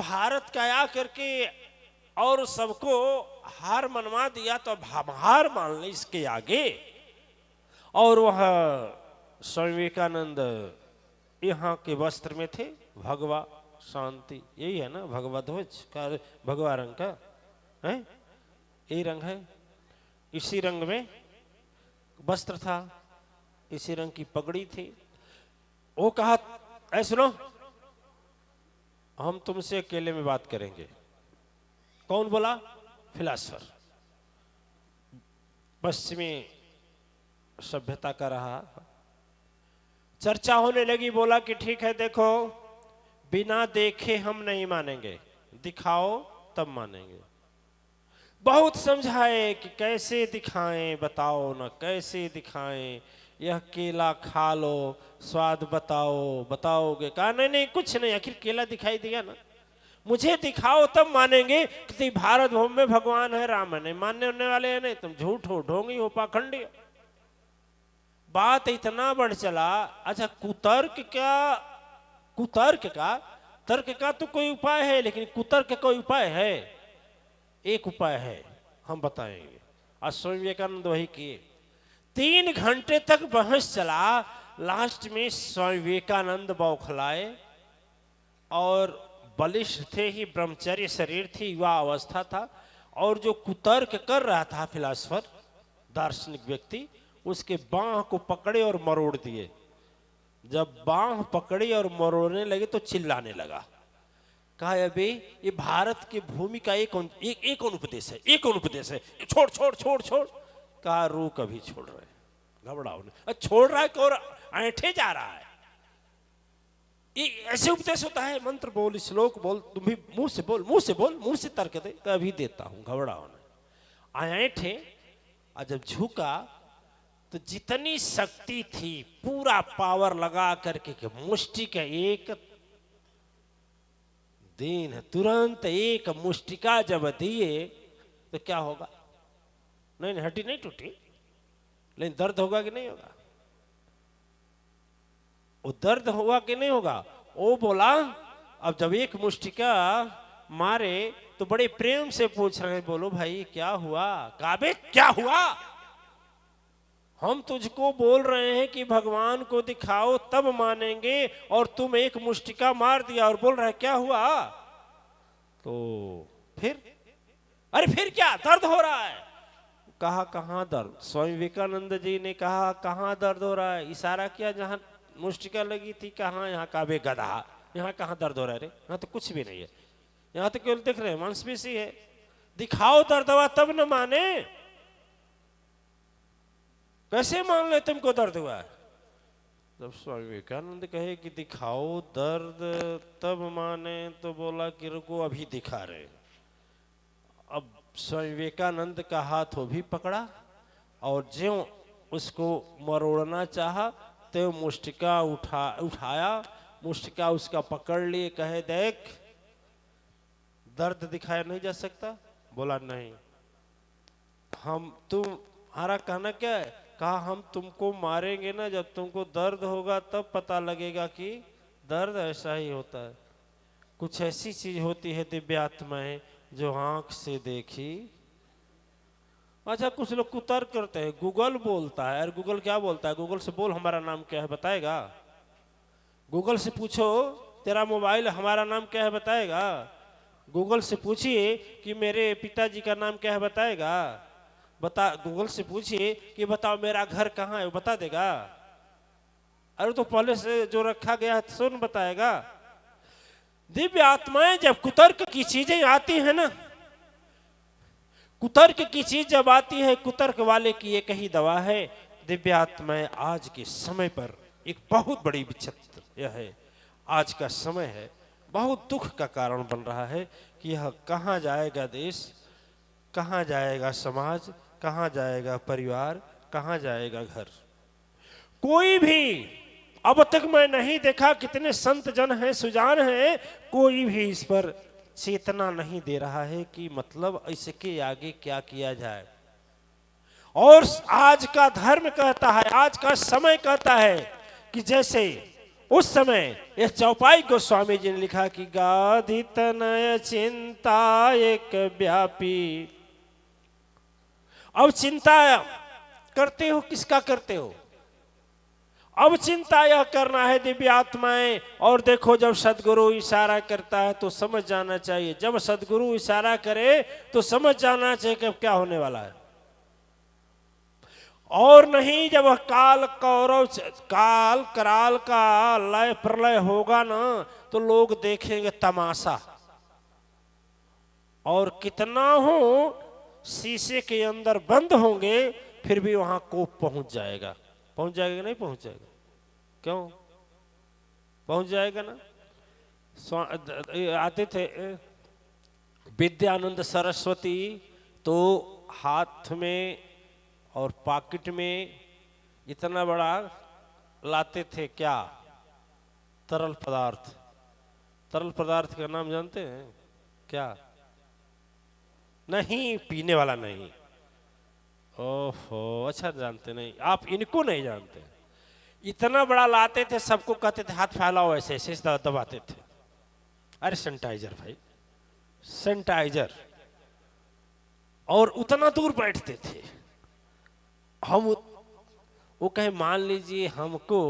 भारत का आ करके और सबको हार मनवा दिया, तो हम हार मान ले इसके आगे। और वह स्वामी विवेकानंद यहाँ के वस्त्र में थे, भगवा शांति, यही है ना भगवा ध्वज का, भगवा रंग का है, यही रंग है, इसी रंग में वस्त्र था, इसी रंग की पगड़ी थी। वो कहा, ऐ सुनो, हम तुमसे अकेले में बात करेंगे। कौन बोला? फिलासफर, पश्चिमी सभ्यता का रहा। चर्चा होने लगी, बोला कि ठीक है, देखो बिना देखे हम नहीं मानेंगे, दिखाओ तब मानेंगे। बहुत समझाए कि कैसे दिखाएं, बताओ ना कैसे दिखाएं, यह केला खा लो, स्वाद बताओ, बताओगे? कहा नहीं नहीं कुछ नहीं, आखिर केला दिखाई दिया ना, मुझे दिखाओ तब मानेंगे कि भारत भूमि में भगवान है, राम है। नहीं मानने होने वाले हैं, नहीं, तुम झूठ हो, ढोंगी हो, पाखंडी हो। बात इतना बढ़ चला। अच्छा, कुतर्क क्या? कुतर्क का, तर्क का तो कोई उपाय है, लेकिन कुतर्क का कोई उपाय है? एक उपाय है, हम बताएंगे। आज स्वामी विवेकानंद वही किए। 3 घंटे तक बहस चला। लास्ट में स्वामी विवेकानंद बौखलाए, और बलिष्ठ थे ही, ब्रह्मचर्य शरीर थी, युवा अवस्था था, और जो कुतर्क कर रहा था फिलासफर, दार्शनिक व्यक्ति, उसके बाह को पकड़े और मरोड़ दिए। जब बाह पकड़ी और मरोड़ने लगे तो चिल्लाने लगा। कहा, अबे ये भारत की भूमि का एक अनुपदेश है, एक अनुपदेश है, छोड़ छोड़ छोड़ छोड़। कहा, रुक, अभी छोड़ रहे हैं, घबराओ नहीं। छोड़ रहा है कि और ऐंठे जा रहा है? ये ऐसे उपदेश होता है? मंत्र बोल, श्लोक बोल, तुम भी मुंह से बोल, मुंह से बोल, मुंह से तर्क दे। अभी देता हूं, घबराओ नहीं। ऐंठे, और जब झुका तो जितनी शक्ति थी पूरा पावर लगा करके कि मुष्टि का एक दिन, तुरंत एक मुष्टिका जब दिए तो क्या होगा? नहीं नहीं, हड्डी नहीं टूटी, लेकिन दर्द होगा कि नहीं होगा? वो दर्द होगा कि नहीं होगा? वो बोला, अब जब एक मुष्टिका मारे तो बड़े प्रेम से पूछ रहे हैं, बोलो भाई क्या हुआ? काबे क्या हुआ? हम तुझको बोल रहे हैं कि भगवान को दिखाओ तब मानेंगे, और तुम एक मुष्टिका मार दिया और बोल रहे क्या हुआ? तो फिर, अरे फिर क्या, दर्द हो रहा है? कहा, कहां दर्द? स्वामी विवेकानंद जी ने कहा, कहां दर्द हो रहा है? इशारा किया जहां मुष्टिका लगी थी। कहां? यहाँ काबे गधा, यहाँ कहां दर्द हो रहा है रे? यहाँ तो कुछ भी नहीं है, यहाँ तो केवल दिख रहे हैं, मांसपेशी है। दिखाओ दर्द हुआ तब न माने। कैसे मान ले तुमको दर्द हुआ है? जब स्वामी विवेकानंद कहे कि दिखाओ दर्द तब माने, तो बोला कि रुको, अभी दिखा रहे। अब स्वामी विवेकानंद का हाथ वो भी पकड़ा, और ज्यों उसको मरोड़ना चाहा तो मुष्टिका उठाया, मुष्टिका उसका पकड़ लिए। कहे, देख दर्द दिखाया नहीं जा सकता? बोला, नहीं। तुम्हारा कहना क्या है? कहा, हम तुमको मारेंगे ना, जब तुमको दर्द होगा तब पता लगेगा कि दर्द ऐसा ही होता है। कुछ ऐसी चीज होती है दिव्यात्माएं जो आंख से देखी। अच्छा, कुछ लोग कुतर्क करते हैं, गूगल बोलता है। अरे गूगल क्या बोलता है? गूगल से बोल हमारा नाम क्या है, बताएगा? गूगल से पूछो तेरा मोबाइल हमारा नाम क्या है, बताएगा? गूगल से पूछिए कि मेरे पिताजी का नाम क्या है, बताएगा? गूगल से पूछिए कि बताओ मेरा घर कहाँ है, वो बता देगा? अरे तो पहले से जो रखा गया है सुन बताएगा। दिव्य आत्माएं जब कुतर्क की चीजें आती है ना, कुतर्क की चीज जब आती है, कुतर्क वाले की एक ही दवा है, दिव्य आत्माएं आज के समय पर एक बहुत बड़ी विचित्र यह है। आज का समय है, बहुत दुख का कारण बन रहा है कि यह कहाँ जाएगा देश, कहाँ जाएगा समाज, कहाँ जाएगा परिवार, कहाँ जाएगा घर। कोई भी अब तक मैं नहीं देखा, कितने संत जन हैं, सुजान हैं, कोई भी इस पर चेतना नहीं दे रहा है कि मतलब इसके आगे क्या किया जाए। और आज का धर्म कहता है, आज का समय कहता है कि जैसे उस समय यह चौपाई को स्वामी जी ने लिखा कि गाधि तनय चिंता एक व्यापी। अब चिंता करते हो, किसका करते हो? अब चिंता यह करना है दिव्य आत्माएं। और देखो, जब सदगुरु इशारा करता है तो समझ जाना चाहिए, जब सदगुरु इशारा करे तो समझ जाना चाहिए कि अब क्या होने वाला है। और नहीं, जब काल कौरव काल कराल का लय प्रलय होगा ना, तो लोग देखेंगे तमाशा। और कितना हो शीशे के अंदर बंद होंगे, फिर भी वहां कोप पहुंच जाएगा। पहुंच जाएगा कि नहीं पहुंच जाएगा? क्यों पहुंच जाएगा ना। आते थे विद्यानंद सरस्वती, तो हाथ में और पॉकेट में इतना बड़ा लाते थे, क्या? तरल पदार्थ। तरल पदार्थ का नाम जानते हैं क्या? नहीं, पीने वाला नहीं। ओहो, अच्छा जानते नहीं आप, इनको नहीं जानते। इतना बड़ा लाते थे, सबको कहते थे हाथ फैलाओ, ऐसे ऐसे दबाते थे। अरे सैनिटाइजर भाई, सैनिटाइजर। और उतना दूर बैठते थे हम। वो कहे मान लीजिए हमको,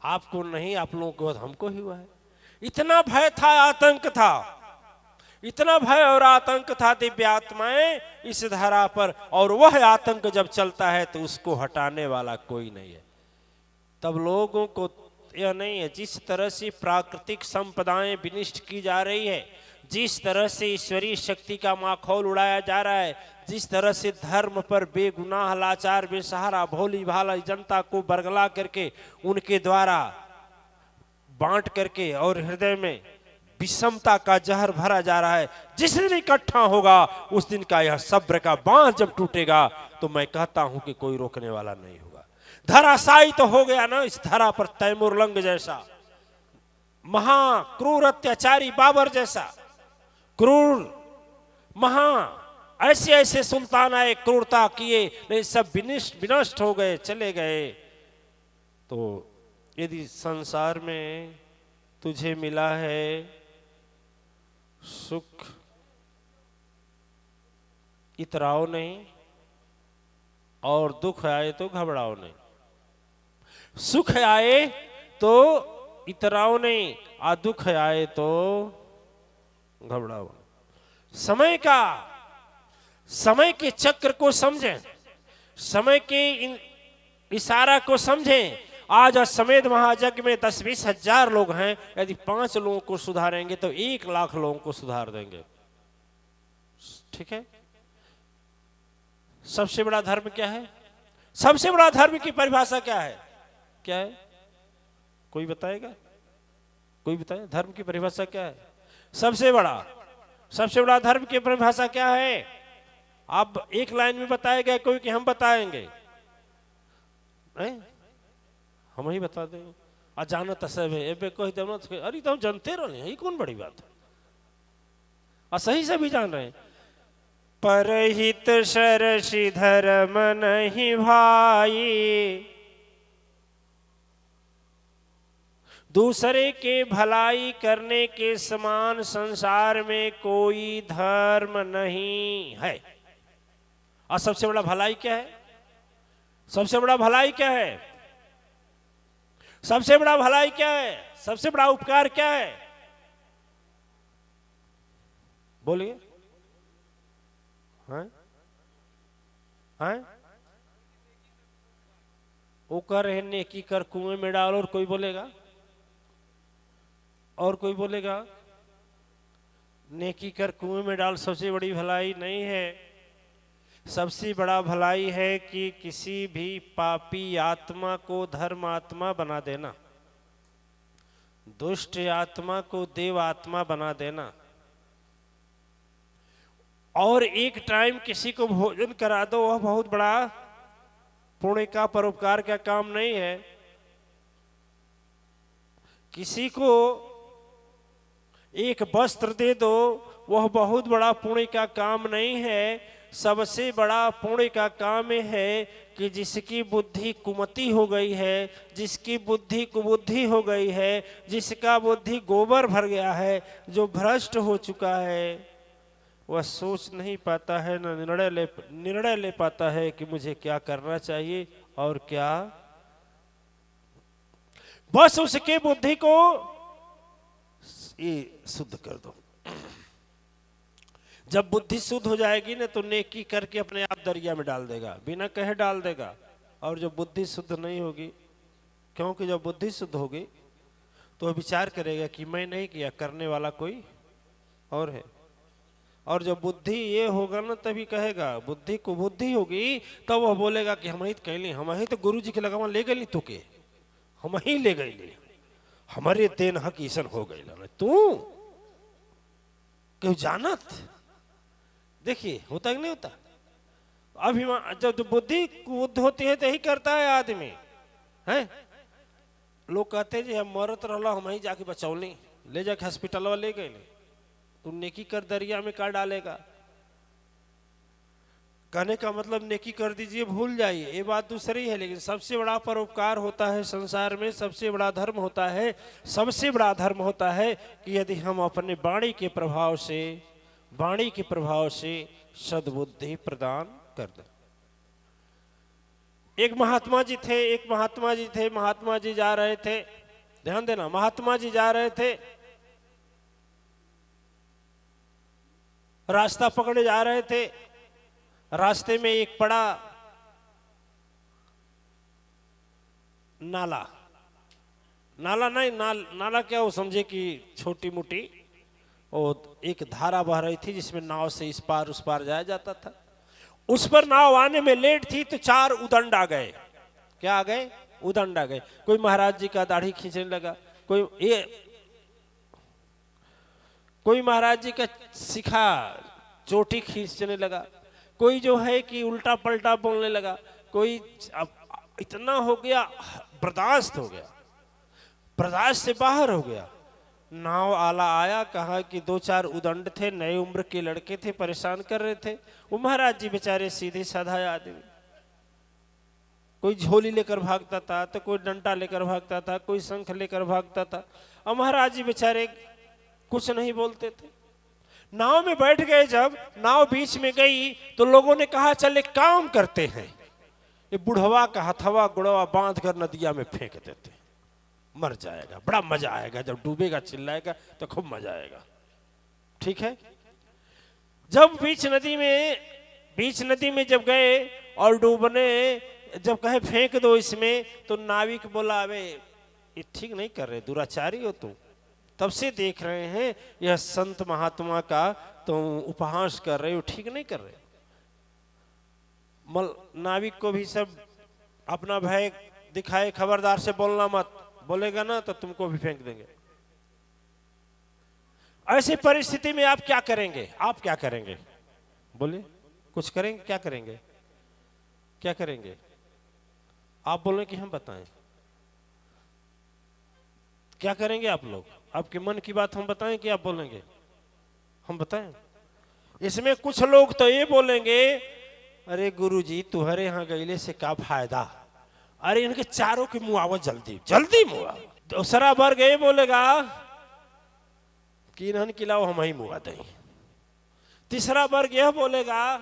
आपको नहीं, आप लोगों को हमको ही हुआ है। इतना भय था, आतंक था, इतना भय और आतंक था दिव्य आत्माएं इस धरा पर। और वह आतंक जब चलता है तो उसको हटाने वाला कोई नहीं है। तब लोगों को यह नहीं है, जिस तरह से प्राकृतिक संपदाएं विनिष्ट की जा रही है, जिस तरह से ईश्वरीय शक्ति का माखौल उड़ाया जा रहा है, जिस तरह से धर्म पर बेगुनाह लाचार बेसहारा भोली भाला जनता को बरगला करके उनके द्वारा बांट करके और हृदय में विषमता का जहर भरा जा रहा है, जिस दिन इकट्ठा होगा उस दिन का यह सब्र का बांध जब टूटेगा, तो मैं कहता हूं कि कोई रोकने वाला नहीं होगा। धराशायी तो हो गया ना इस धरा पर तैमूरलंग जैसा, महा क्रूर अत्याचारी बाबर जैसा क्रूर, महा ऐसे ऐसे सुल्तान आए, क्रूरता किए, नहीं सब विनष्ट हो गए, चले गए। तो यदि संसार में तुझे मिला है सुख, इतराओ नहीं, और दुख आए तो घबराओ नहीं। सुख आए तो इतराओ नहीं, और दुख आए तो घबराओ। समय के चक्र को समझें, समय के इशारा को समझें। आज अश्वमेध महायज्ञ में 10-20 हजार लोग हैं, यदि 5 लोगों को सुधारेंगे तो 1 लाख लोगों को सुधार देंगे। ठीक है। सबसे बड़ा धर्म क्या है? सबसे बड़ा धर्म की परिभाषा क्या है? क्या है? कोई बताएगा? कोई बताए धर्म की परिभाषा क्या है? सबसे बड़ा धर्म की परिभाषा क्या है? आप एक लाइन में बताएगा कोई कि हम बताएंगे? हम ही बता देंगे। अजानत सब है एबे कह दे, अरे तो हम जानते रहे, यही कौन बड़ी बात है। और सही से भी जान रहे हैं। परहित सरसी धर्म नहीं भाई, दूसरे के भलाई करने के समान संसार में कोई धर्म नहीं है। और सबसे बड़ा भलाई क्या है? सबसे बड़ा भलाई क्या है? सबसे बड़ा भलाई क्या है? सबसे बड़ा उपकार क्या है? बोलिए। वो कर रहे नेकी कर कुएं में डाल, और कोई बोलेगा? और कोई बोलेगा नेकी कर कुएं में डाल सबसे बड़ी भलाई नहीं है। सबसे बड़ा भलाई है कि किसी भी पापी आत्मा को धर्मात्मा बना देना, दुष्ट आत्मा को देव आत्मा बना देना। और एक टाइम किसी को भोजन करा दो, वह बहुत बड़ा पुण्य का परोपकार का काम नहीं है। किसी को एक वस्त्र दे दो, वह बहुत बड़ा पुण्य का काम नहीं है। सबसे बड़ा पुण्य का काम है कि जिसकी बुद्धि कुमति हो गई है, जिसकी बुद्धि कुबुद्धि हो गई है, जिसका बुद्धि गोबर भर गया है, जो भ्रष्ट हो चुका है, वह सोच नहीं पाता है, न निर्णय ले पाता है कि मुझे क्या करना चाहिए और क्या। बस उसके बुद्धि को ये शुद्ध कर दो। जब बुद्धि शुद्ध हो जाएगी ना तो नेकी करके अपने आप दरिया में डाल देगा, बिना कहे डाल देगा। और जब बुद्धि शुद्ध नहीं होगी, क्योंकि जब बुद्धि शुद्ध होगी तो विचार करेगा कि मैं नहीं किया, करने वाला कोई और है। और जब बुद्धि ये होगा ना तभी कहेगा, बुद्धि को बुद्धि होगी तब तो वह बोलेगा कि हम ही तो कहली, हम ही तो गुरु जी के लगावा ले गई तू के, हम ही ले गई, हमारे तेन हक ईसन हो गई तू क्यों जानत। देखिए होता कि नहीं होता। अभिमान जब बुद्धि कुबुद्ध होती है तो यही करता है आदमी है। लोग कहते हैं जी हम मरत रहा, हम ही जाके बचौली, ले जाके हॉस्पिटल ले गए, तू नेकी कर दरिया में कर डालेगा। कहने का मतलब नेकी कर दीजिए भूल जाइए, ये बात दूसरी है। लेकिन सबसे बड़ा परोपकार होता है संसार में, सबसे बड़ा धर्म होता है, सबसे बड़ा धर्म होता है कि यदि हम अपने वाणी के प्रभाव से सद्बुद्धि प्रदान कर दें। एक महात्मा जी थे, महात्मा जी जा रहे थे, ध्यान देना, महात्मा जी जा रहे थे, रास्ता पकड़े जा रहे थे। रास्ते में एक बड़ा नाला क्या वो समझे कि छोटी मोटी और एक धारा बह रही थी जिसमें नाव से इस पार उस पार जाया जाता था। उस पर नाव आने में लेट थी तो 4 उदंड आ गए। क्या आ गए? उदंड आ गए। कोई महाराज जी का दाढ़ी खींचने लगा, कोई महाराज जी का शिखा चोटी खींचने लगा, कोई जो है कि उल्टा पलटा बोलने लगा, कोई अब इतना हो गया, बर्दाश्त हो गया, बर्दाश्त से बाहर हो गया। नाव आला आया, कहा कि 2-4 उदंड थे, नए उम्र के लड़के थे, परेशान कर रहे थे। वो महाराज जी बेचारे सीधे साधा आदमी, कोई झोली लेकर भागता था तो कोई डंडा लेकर भागता था, कोई शंख लेकर भागता था। और महाराज जी बेचारे कुछ नहीं बोलते थे। नाव में बैठ गए, जब नाव बीच में गई तो लोगों ने कहा चल एक काम करते हैं, ये बुढ़वा का हथवा गुड़वा बांध कर नदिया में फेंक देते, मर जाएगा, बड़ा मजा आएगा, जब डूबेगा चिल्लाएगा तो खूब मजा आएगा। ठीक है। जब बीच नदी में जब गए और डूबने जब कहे फेंक दो इसमें, तो नाविक बोला अबे ये ठीक नहीं कर रहे, दुराचारी हो तुम, तब से देख रहे हैं यह संत महात्मा का तुम उपहास कर रहे हो, ठीक नहीं कर रहे। नाविक को भी सब अपना भय दिखाए, खबरदार से बोलना मत, बोलेगा ना तो तुमको भी फेंक देंगे। ऐसी परिस्थिति में आप क्या करेंगे? आप क्या करेंगे? बोलिए, कुछ करेंगे? क्या करेंगे? क्या करेंगे? आप बोले कि हम बताएं, क्या करेंगे आप लोग? आपके मन की बात हम बताएं कि आप बोलेंगे हम बताएं? इसमें कुछ लोग तो ये बोलेंगे अरे गुरुजी तुम्हारे यहाँ गईले से क्या फायदा, अरे इनके चारों की मुआवज जल्दी जल्दी मुआवज। दूसरा वर्ग ये बोलेगा कि इन्हन खिलाओ हम ही मुआ दें। तीसरा वर्ग यह बोलेगा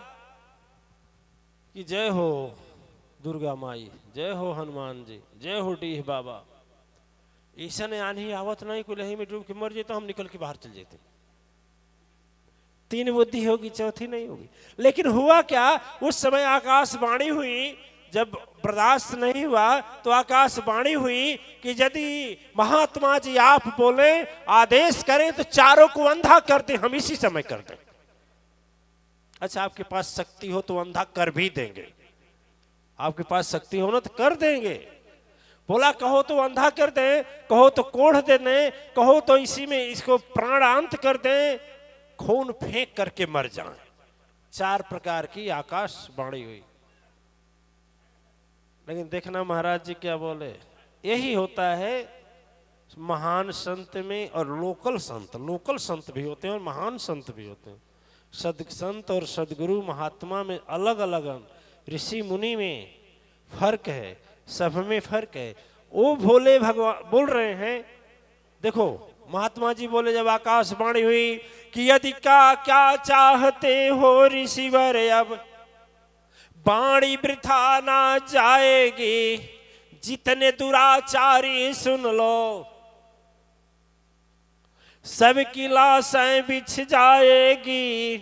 कि जय हो दुर्गा माई, जय हो हनुमान जी, जय हो डीह बाबा। ऐसा ने आनी आवत नहीं, कोई लही में डूब के मर जाए तो हम निकल के बाहर चल जाते। 3 बुद्धि होगी, चौथी नहीं होगी। लेकिन हुआ क्या, उस समय आकाशवाणी हुई, जब बर्दाश्त नहीं हुआ तो आकाशवाणी हुई कि यदि महात्मा जी आप बोले, आदेश करें तो चारों को अंधा कर दें, हम इसी समय कर दें। अच्छा आपके पास शक्ति हो तो अंधा कर भी देंगे, आपके पास शक्ति हो ना तो कर देंगे। बोला कहो तो अंधा कर दें, कहो तो कोढ़ दे दें, कहो तो इसी में इसको प्राणांत कर दें, खून फेंक करके मर जाएं। 4 प्रकार की आकाशवाणी हुई। लेकिन देखना महाराज जी क्या बोले, यही होता है महान संत में। और लोकल संत भी होते हैं और महान संत भी होते हैं। सदसंत और सदगुरु महात्मा में अलग अलग, ऋषि मुनि में फर्क है, सब में फर्क है। वो भोले भगवान बोल रहे हैं, देखो महात्मा जी बोले जब आकाशवाणी हुई कि यदि क्या चाहते हो ऋषिवर, अब वाणी वृथा ना जाएगी, जितने दुराचारी सुन लो, सबकी लाशें बिछ जाएगी।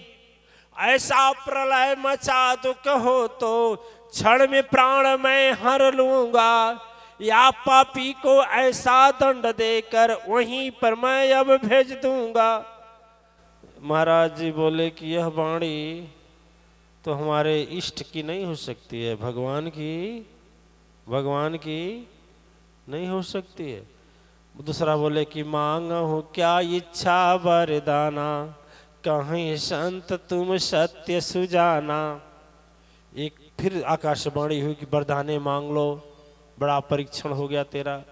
ऐसा प्रलय मचा दो कहो तो क्षण में प्राण मैं हर लूंगा, या पापी को ऐसा दंड देकर वहीं पर मैं अब भेज दूंगा। महाराज जी बोले कि यह वाणी तो हमारे इष्ट की नहीं हो सकती है, भगवान की नहीं हो सकती है। दूसरा बोले कि मांगहु क्या इच्छा वरदाना, कहीं संत तुम सत्य सुजाना। एक फिर आकाशवाणी हुई कि वरदाने मांग लो, बड़ा परीक्षण हो गया तेरा।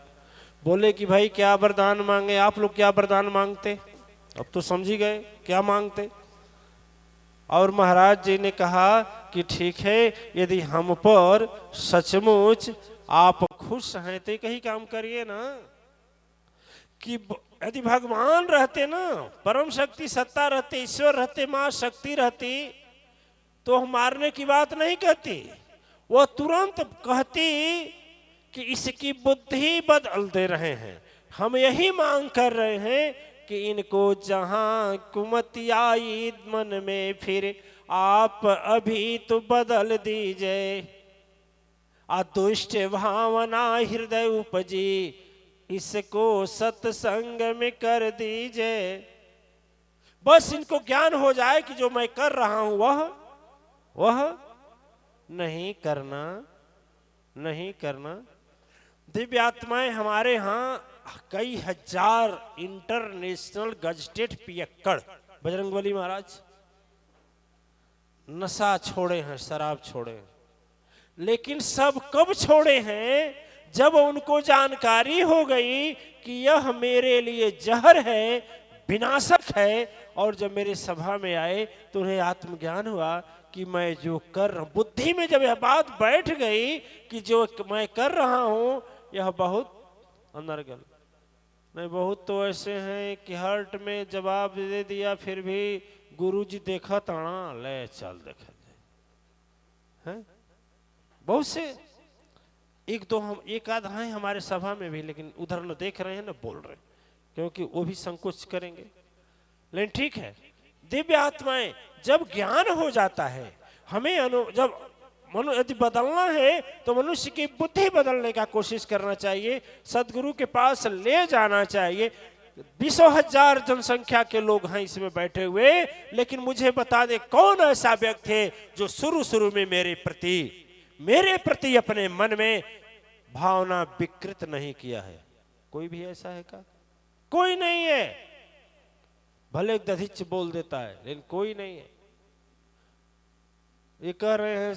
बोले कि भाई क्या वरदान मांगे, आप लोग क्या वरदान मांगते, अब तो समझ ही गए क्या मांगते। और महाराज जी ने कहा कि ठीक है, यदि हम पर सचमुच आप खुश हैं तो कहीं काम करिए ना, कि यदि भगवान रहते ना, परम शक्ति सत्ता रहते, ईश्वर रहते, मां शक्ति रहती, तो हम मारने की बात नहीं कहती, वो तुरंत कहती कि इसकी बुद्धि बदल दे रहे हैं। हम यही मांग कर रहे हैं कि इनको जहां कुमति आई मन में, फिर आप अभी तो बदल दीजिए। दुष्ट भावना हृदय उपजी, इसको सत्संग में कर दीजिए। बस इनको ज्ञान हो जाए कि जो मैं कर रहा हूं वह नहीं करना। दिव्य आत्माएं हमारे यहाँ कई हजार इंटरनेशनल गजटेड पियक्कड़ बजरंगबली महाराज नशा छोड़े हैं, शराब छोड़े हैं, लेकिन सब कब छोड़े हैं, जब उनको जानकारी हो गई कि यह मेरे लिए जहर है, विनाशक है। और जब मेरे सभा में आए तो उन्हें आत्मज्ञान हुआ कि मैं जो कर रहा हूं, बुद्धि में जब यह बात बैठ गई कि जो मैं कर रहा हूं यह बहुत अनर्गल नहीं। बहुत तो ऐसे हैं कि हर्ट में जवाब दे दिया, फिर भी गुरुजी देखा ताना ले चल देखा है। बहुत से एक आध हैं हमारे सभा में भी, लेकिन उधर न देख रहे हैं न बोल रहे, क्योंकि वो भी संकोच करेंगे। लेकिन ठीक है, दिव्य आत्माएं जब ज्ञान हो जाता है, हमें जब यदि बदलना है तो मनुष्य की बुद्धि बदलने का कोशिश करना चाहिए, सदगुरु के पास ले जाना चाहिए। 20,000 जनसंख्या के लोग हैं इसमें बैठे हुए, लेकिन मुझे बता दे कौन ऐसा व्यक्ति है जो शुरू में मेरे प्रति अपने मन में भावना विकृत नहीं किया है। कोई भी ऐसा है क्या? कोई नहीं है। भले दधिच बोल देता है, लेकिन कोई नहीं है। ये कह रहे हैं,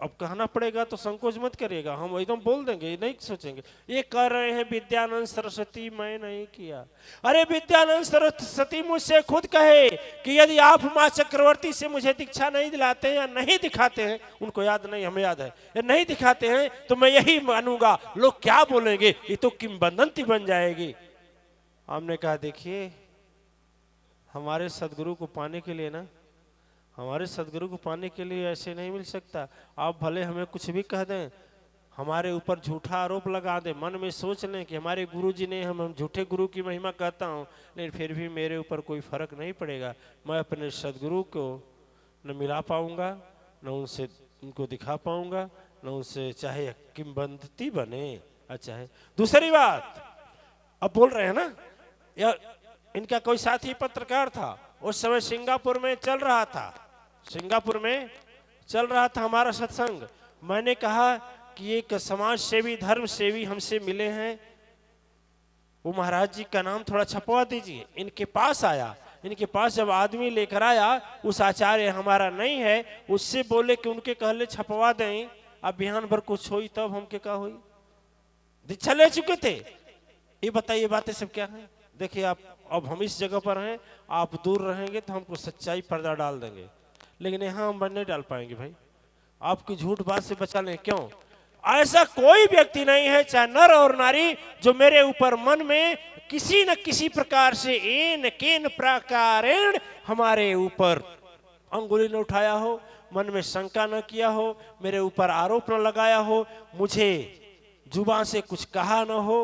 अब कहना पड़ेगा तो संकोच मत करिएगा, हम एकदम बोल देंगे, नहीं सोचेंगे। ये कह रहे हैं विद्यानंद सरस्वती मैं नहीं किया। अरे विद्यानंद सरस्वती मुझसे खुद कहे कि यदि आप मां चक्रवर्ती से मुझे दीक्षा नहीं दिलाते या नहीं दिखाते हैं, उनको याद नहीं, हमें याद है, नहीं दिखाते हैं तो मैं यही मानूंगा, लोग क्या बोलेंगे, ये तो किंवदंती बन जाएगी। हमने कहा देखिए, हमारे सदगुरु को पाने के लिए ना, हमारे सदगुरु को पाने के लिए ऐसे नहीं मिल सकता। आप भले हमें कुछ भी कह दें, हमारे ऊपर झूठा आरोप लगा दें, मन में सोच लें कि हमारे गुरु जी ने, हम झूठे गुरु की महिमा कहता हूँ, लेकिन फिर भी मेरे ऊपर कोई फर्क नहीं पड़ेगा। मैं अपने सदगुरु को न मिला पाऊंगा, न उनको दिखा पाऊंगा, न उनसे चाहे किंवदंती बने। अच्छा है। दूसरी बात, अब बोल रहे हैं ना, इनका कोई साथी पत्रकार था, उस समय सिंगापुर में चल रहा था हमारा सत्संग। मैंने कहा कि एक समाज सेवी, धर्म सेवी हमसे मिले हैं, वो महाराज जी का नाम थोड़ा छपवा दीजिए। इनके पास आया, इनके पास जब आदमी लेकर आया, उस आचार्य हमारा नहीं है, उससे बोले कि उनके कहले छपवा दें, अब बिहान भर कुछ हुई तब हमके क्या हुई, दीक्षा ले चुके थे। ये बताइए बातें सब क्या है? देखिए आप, अब हम इस जगह पर हैं, आप दूर रहेंगे तो हमको सच्चाई पर्दा डाल देंगे, लेकिन यहाँ हम नहीं डाल पाएंगे भाई, आपकी झूठ बात से बचा लें। क्यों? ऐसा कोई व्यक्ति नहीं है, चाहे नर और नारी, जो मेरे ऊपर मन में किसी न किसी प्रकार से एन केन प्रकारेण हमारे ऊपर अंगुली न उठाया हो, मन में शंका न किया हो, मेरे ऊपर आरोप न लगाया हो, मुझे जुबान से कुछ कहा न हो।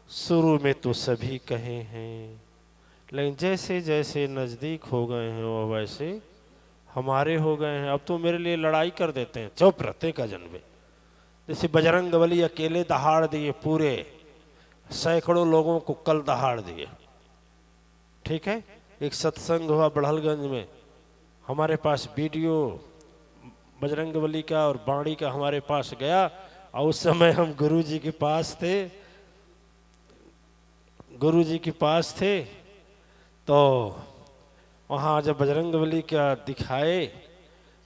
शुरू में तो सभी कहे हैं, लेकिन जैसे जैसे नजदीक हो गए हैं वो वैसे हमारे हो गए हैं। अब तो मेरे लिए लड़ाई कर देते हैं, चुप रहते का जन्मे। जैसे बजरंगबली अकेले दहाड़ दिए, पूरे सैकड़ों लोगों को कल दहाड़ दिए। ठीक है, एक सत्संग हुआ बड़हलगंज में, हमारे पास वीडियो बजरंगबली का और बाणी का हमारे पास गया, और उस समय हम गुरुजी के पास थे, तो वहाँ जब बजरंगबली का दिखाए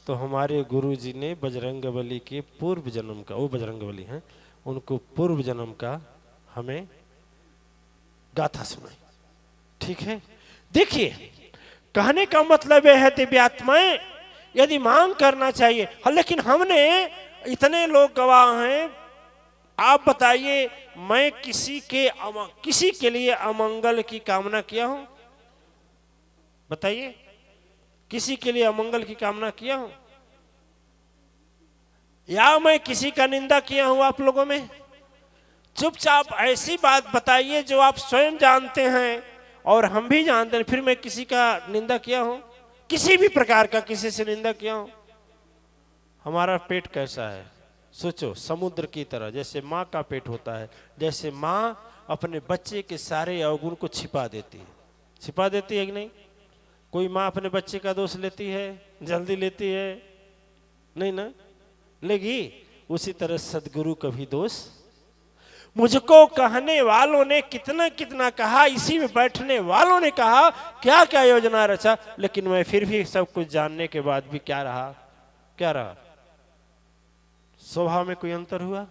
तो हमारे गुरुजी ने बजरंगबली के पूर्व जन्म का, वो बजरंगबली हैं, उनको पूर्व जन्म का हमें गाथा सुनाई। ठीक है, देखिए कहने का मतलब यह है दिव्यात्माएं यदि मांग करना चाहिए, हाँ, लेकिन हमने इतने लोग गवाह हैं, आप बताइए मैं किसी के लिए अमंगल की कामना किया हूं? बताइए, किसी के लिए अमंगल की कामना किया हूं? या मैं किसी का निंदा किया हूं आप लोगों में? चुपचाप ऐसी बात बताइए जो आप स्वयं जानते हैं और हम भी जानते हैं, फिर मैं किसी का निंदा किया हूं? किसी भी प्रकार का किसी से निंदा किया हूं? हमारा पेट कैसा है सोचो, समुद्र की तरह, जैसे माँ का पेट होता है, जैसे माँ अपने बच्चे के सारे अवगुण को छिपा देती है कि नहीं? कोई माँ अपने बच्चे का दोष लेती है? जल्दी लेती है? नहीं ना, लेगी। उसी तरह सदगुरु का भी दोष, मुझको कहने वालों ने कितना कितना कहा, इसी में बैठने वालों ने कहा, क्या क्या योजना रचा, लेकिन मैं फिर भी सब कुछ जानने के बाद भी क्या रहा? स्वभाव में कोई अंतर हुआ?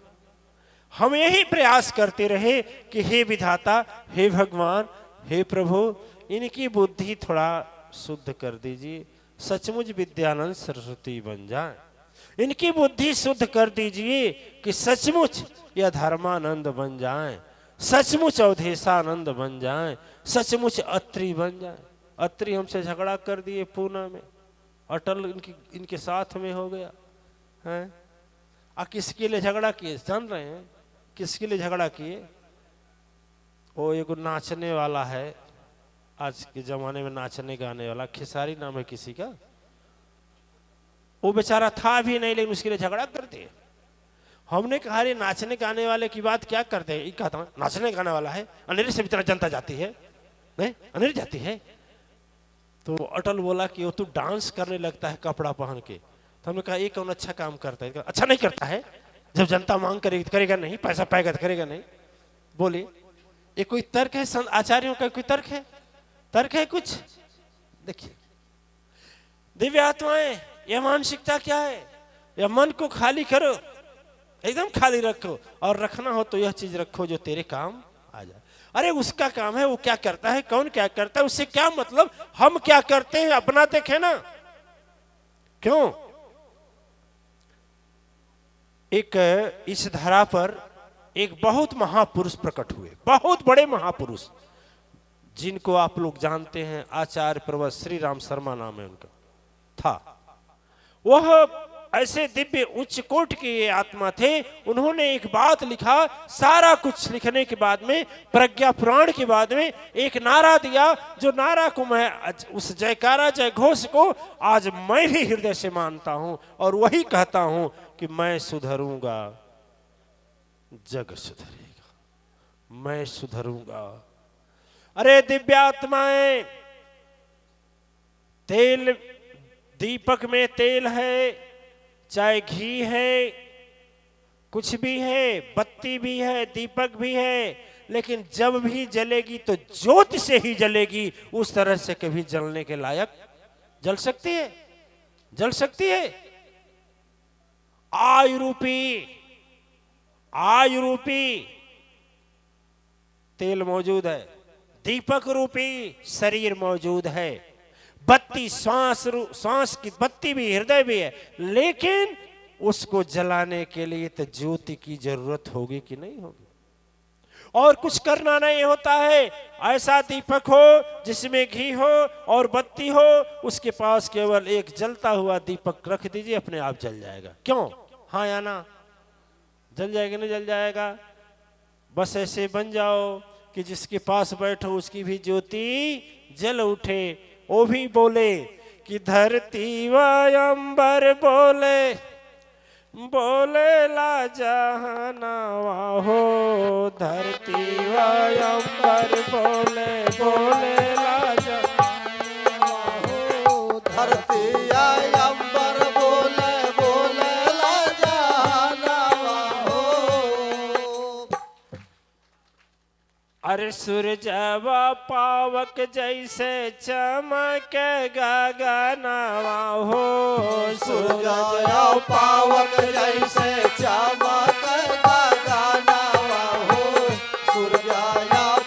हम यही प्रयास करते रहे कि हे विधाता, हे भगवान, हे प्रभु, इनकी बुद्धि थोड़ा शुद्ध कर दीजिए, सचमुच विद्यानंद सरस्वती बन जाए। इनकी बुद्धि शुद्ध कर दीजिए कि सचमुच यह धर्मानंद बन जाए, सचमुच अवधेशानंद बन जाए, सचमुच अत्रि बन जाए। अत्रि हमसे झगड़ा कर दिए पूना में, अटल इनके साथ में हो गया है। किसके लिए झगड़ा किए जान रहे हैं? किसके लिए झगड़ा किए? वो एक नाचने वाला है, आज के जमाने में नाचने गाने वाला, खेसारी नाम है किसी का, वो बेचारा था भी नहीं, लेकिन उसके लिए झगड़ा करते हैं। हमने कहा रे नाचने गाने वाले की बात क्या करते हैं? कहा था नाचने गाने वाला है, अंधेरे से भी तरह जनता जाती है, नहीं अंधेरे जाती है। तो अटल बोला कि वो तू डांस करने लगता है कपड़ा पहन के। तो हमने कहा ये कौन अच्छा काम करता है? अच्छा नहीं करता है, जब जनता मांग करेगी तो करेगा नहीं, पैसा पाएगा तो करेगा नहीं। बोले ये कोई तर्क है? आचार्यों का कोई तर्क है कुछ? देखिए दिव्य आत्माएं, यह मानसिकता क्या है? यह मन को खाली करो, एकदम खाली रखो, और रखना हो तो यह चीज रखो जो तेरे काम आ जाए। अरे उसका काम है, वो क्या करता है, कौन क्या करता है, उससे क्या मतलब? हम क्या करते हैं अपना देखे ना। क्यों? एक इस धरा पर एक बहुत महापुरुष प्रकट हुए, बहुत बड़े महापुरुष, जिनको आप लोग जानते हैं, आचार्य प्रवत श्री राम शर्मा नाम है उनका था। वह ऐसे दिव्य उच्च कोट के आत्मा थे। उन्होंने एक बात लिखा, सारा कुछ लिखने के बाद में, प्रज्ञा पुराण के बाद में एक नारा दिया, जो नारा को मैं, उस जयकारा जय घोष को आज मैं भी हृदय से मानता हूं, और वही कहता हूं कि मैं सुधरूंगा, जग सुधरेगा, मैं सुधरूंगा। अरे दिव्यात्माएं, तेल, दीपक में तेल है, चाहे घी है, कुछ भी है, बत्ती भी है, दीपक भी है, लेकिन जब भी जलेगी तो ज्योति से ही जलेगी, उस तरह से कभी जलने के लायक जल सकती है? जल सकती है? आयु रूपी तेल मौजूद है, दीपक रूपी शरीर मौजूद है, बत्ती श्वास की बत्ती भी, हृदय भी है, लेकिन उसको जलाने के लिए तो ज्योति की जरूरत होगी कि नहीं होगी? और कुछ करना नहीं होता है। ऐसा दीपक हो जिसमें घी हो और बत्ती हो, उसके पास केवल एक जलता हुआ दीपक रख दीजिए, अपने आप जल जाएगा। क्यों? हाँ या ना? जल जाएगा नहीं जल जाएगा? बस ऐसे बन जाओ कि जिसके पास बैठो उसकी भी ज्योति जल उठे। वो भी बोले कि धरती व अंबर बोले, बोले ला जहानावा हो, धरती व अंबर बोले, बोले ला जहानावा हो, धरती अंबर बोले, बोले ला जहानावा हो। अरे सूरज व पावक जैसे चमक गगनवा हो, सूरज पावक जैसे चमक गगनवा हो, सूरज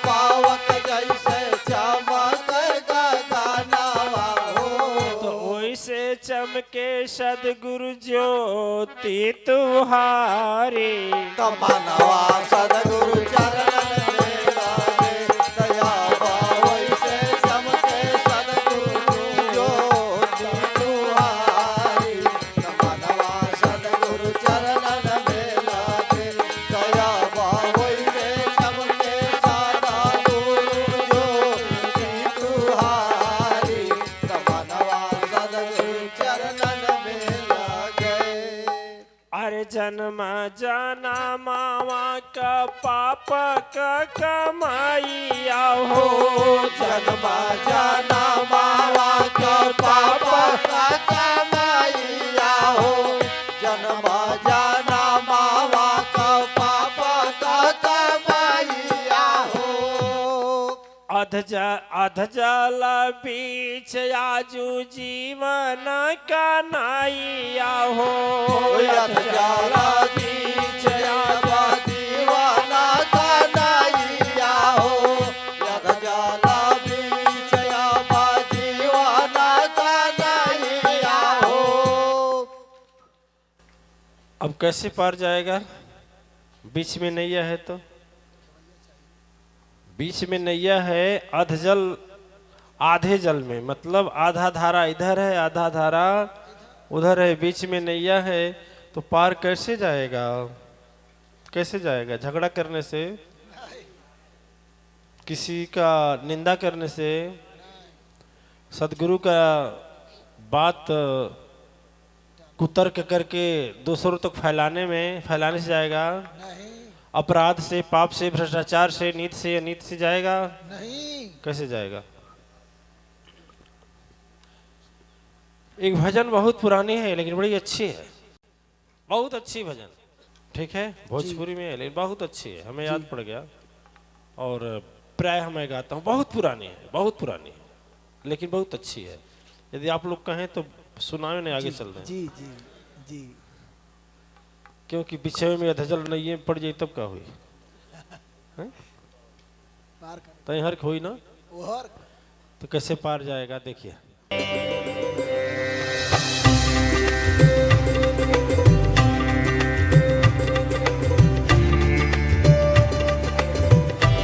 पावक जैसे चमक गगनवा हो। तो वैसे चमके सदगुरु ज्योति तुम्हारी, मनवा सदगुरु चरण जन्म जाना मावा का पाप का कमाइया हो, जन्म जाना मावा का पाप का कमाइया हो, जन्म जाना मावा का पाप का कमाइया हो। अध जल बीच आजू जीवन का नाइया हो, अध जल बीच आजू जीवन का नाइया हो, अध जल बीच आजू जीवन का नाइया हो। अब कैसे पार जाएगा? बीच में नैया है तो, बीच में नैया है अधजल, आधे जल में, मतलब आधा धारा इधर है आधा धारा उधर है, बीच में नैया है, तो पार कैसे जाएगा? कैसे जाएगा? झगड़ा करने से, किसी का निंदा करने से, सदगुरु का बात कुतर्क करके दूसरों तक फैलाने से जाएगा? अपराध से, पाप से, भ्रष्टाचार से, नीति से, अनीति से जाएगा? नहीं। कैसे जाएगा? एक भजन बहुत पुरानी है लेकिन बड़ी अच्छी है, बहुत अच्छी भजन, ठीक है, भोजपुरी में है लेकिन बहुत अच्छी है, हमें याद पड़ गया और प्राय मैं गाता हूँ। बहुत पुरानी है, बहुत पुरानी है लेकिन बहुत अच्छी है। यदि आप लोग कहें तो सुनाओ, नहीं आगे चल रहे हैं। जी जी जी। क्योंकि बिछे में अधजल नहीं पड़ जाए तब क्या हुई? तय हर हुई ना, तो कैसे पार जाएगा? देखिए।